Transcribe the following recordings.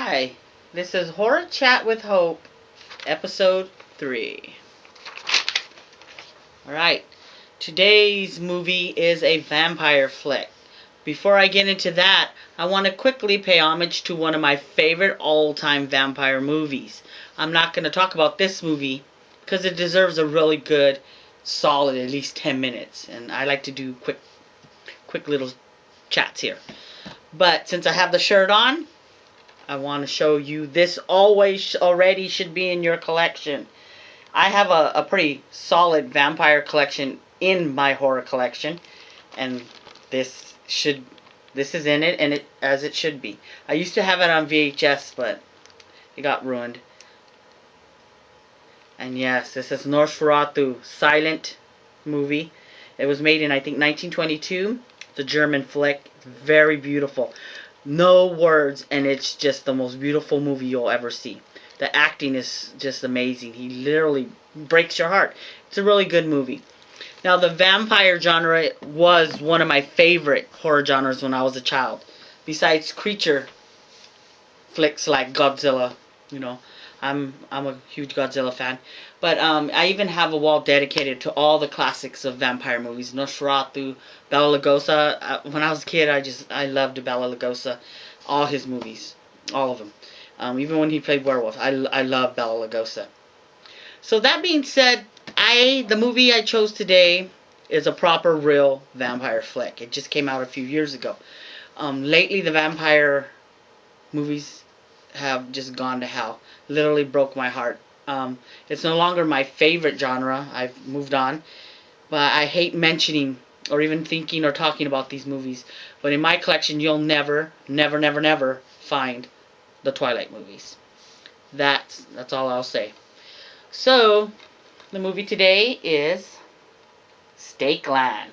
Hi, this is Horror Chat with Hope, episode 3. Alright, today's movie is a vampire flick. Before I get into that, I want to quickly pay homage to one of my favorite all-time vampire movies. I'm not going to talk about this movie because it deserves a really good, solid, at least 10 minutes. And I like to do quick little chats here. But since I have the shirt on, I want to show you this already should be in your collection. I have a pretty solid vampire collection in my horror collection, and this is in it, and as it should be. I used to have it on VHS, but it got ruined. And yes, this is Nosferatu, silent movie. It was made in, I think, 1922. It's a German flick. It's very beautiful. No words, and it's just the most beautiful movie you'll ever see. The acting is just amazing. He literally breaks your heart. It's a really good movie. Now, the vampire genre was one of my favorite horror genres when I was a child. Besides creature flicks like Godzilla, I'm a huge Godzilla fan. But I even have a wall dedicated to all the classics of vampire movies. Nosferatu, Bela Lugosi. When I was a kid, I loved Bela Lugosi. All his movies. All of them. Even when he played werewolf. I love Bela Lugosi. So that being said, the movie I chose today is a proper real vampire flick. It just came out a few years ago. Lately the vampire movies have just gone to hell. Literally broke my heart. It's no longer my favorite genre. I've moved on. But I hate mentioning or even thinking or talking about these movies. But in my collection, you'll never find the Twilight movies. That's all I'll say. So, the movie today is Stakeland.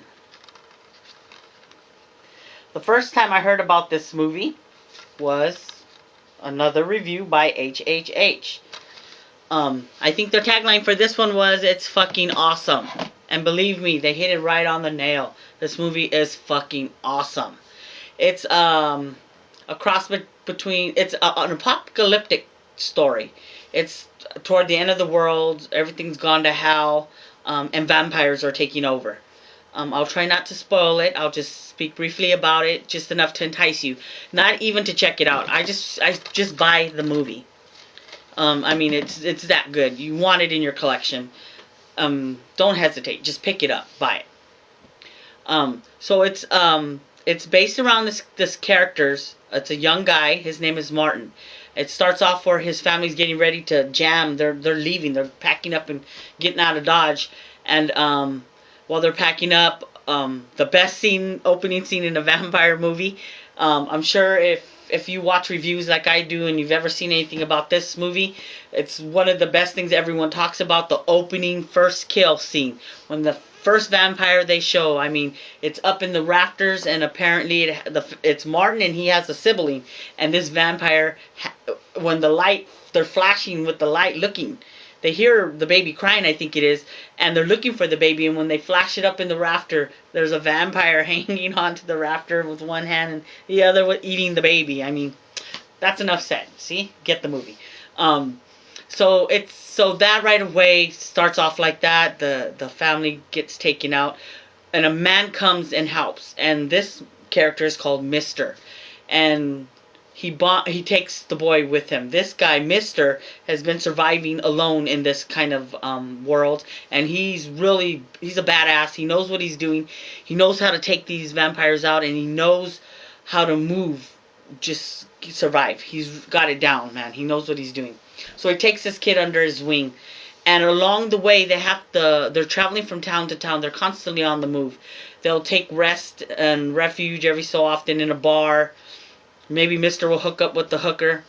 The first time I heard about this movie was another review by HHH. I think their tagline for this one was, "It's fucking awesome." And believe me, they hit it right on the nail. This movie is fucking awesome. It's a cross between, it's an apocalyptic story. It's toward the end of the world, everything's gone to hell, and vampires are taking over. I'll try not to spoil it. I'll just speak briefly about it, just enough to entice you. Not even to check it out. I just buy the movie. It's that good. You want it in your collection. Don't hesitate. Just pick it up. Buy it. So it's based around this character's. It's a young guy. His name is Martin. It starts off where his family's getting ready to jam. They're leaving. They're packing up and getting out of Dodge. And while they're packing up, the best opening scene in a vampire movie. I'm sure if you watch reviews like I do and you've ever seen anything about this movie, it's one of the best things everyone talks about, the opening first kill scene. When the first vampire they show, it's up in the rafters, and apparently it's Martin, and he has a sibling. And this vampire, when they're flashing with the light looking, they hear the baby crying, I think it is, and they're looking for the baby, and when they flash it up in the rafter, there's a vampire hanging onto the rafter with one hand and the other eating the baby. That's enough said. See? Get the movie. So that right away starts off like that. The family gets taken out, and a man comes and helps, and this character is called Mister, and he takes the boy with him. This guy, Mister, has been surviving alone in this kind of world, and he's a badass. He knows what he's doing. He knows how to take these vampires out, and he knows how to move, just survive. He's got it down, man. He knows what he's doing. So he takes this kid under his wing, and along the way they're traveling from town to town. They're constantly on the move. They'll take rest and refuge every so often in a bar. Maybe Mister will hook up with the hooker.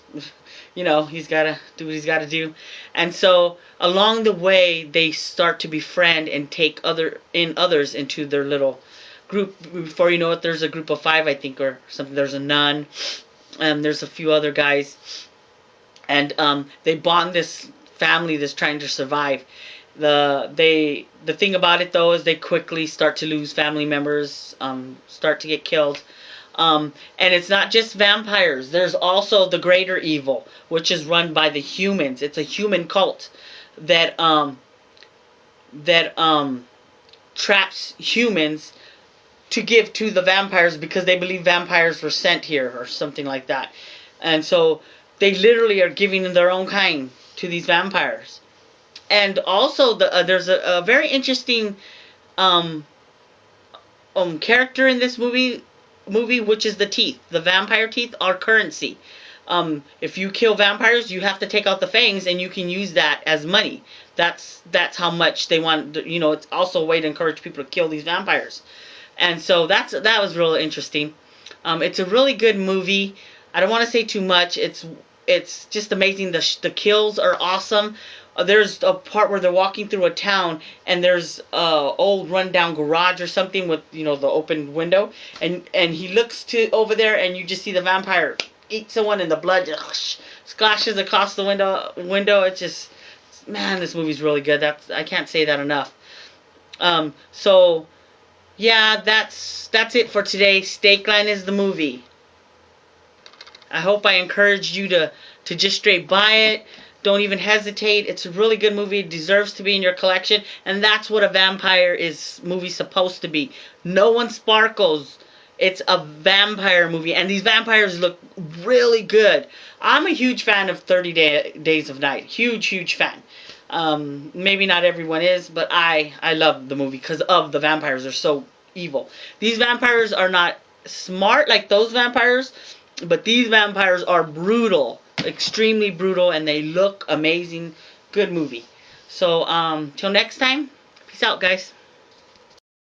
He's got to do what he's got to do. And so along the way, they start to befriend and take others into their little group. Before you know it, there's a group of 5, I think, or something. There's a nun. There's a few other guys. And they bond this family that's trying to survive. The thing about it, though, is they quickly start to lose family members, start to get killed. And it's not just vampires. There's also the greater evil, which is run by the humans. It's a human cult that traps humans to give to the vampires because they believe vampires were sent here or something like that. And so they literally are giving their own kind to these vampires. And also there's a very interesting character in this movie, which is the teeth. The vampire teeth are currency. If you kill vampires, you have to take out the fangs, and you can use that as money. That's how much they want. You know, it's also a way to encourage people to kill these vampires. And so that was really interesting. It's a really good movie. I don't want to say too much. It's just amazing. The kills are awesome. There's a part where they're walking through a town, and there's a old rundown garage or something with, you know, the open window, and he looks to over there, and you just see the vampire eat someone, and the blood just splashes across the window. It's just, man, this movie's really good. I can't say that enough. So yeah, that's it for today. Stakeland is the movie. I hope I encouraged you to just straight buy it. Don't even hesitate. It's a really good movie. It deserves to be in your collection. And that's what a vampire movie supposed to be. No one sparkles. It's a vampire movie. And these vampires look really good. I'm a huge fan of 30 Days of Night. Huge fan. Maybe not everyone is, but I love the movie because of the vampires. They're so evil. These vampires are not smart like those vampires, but these vampires are brutal. Extremely brutal, and they look amazing. Good movie. So till next time, peace out, guys.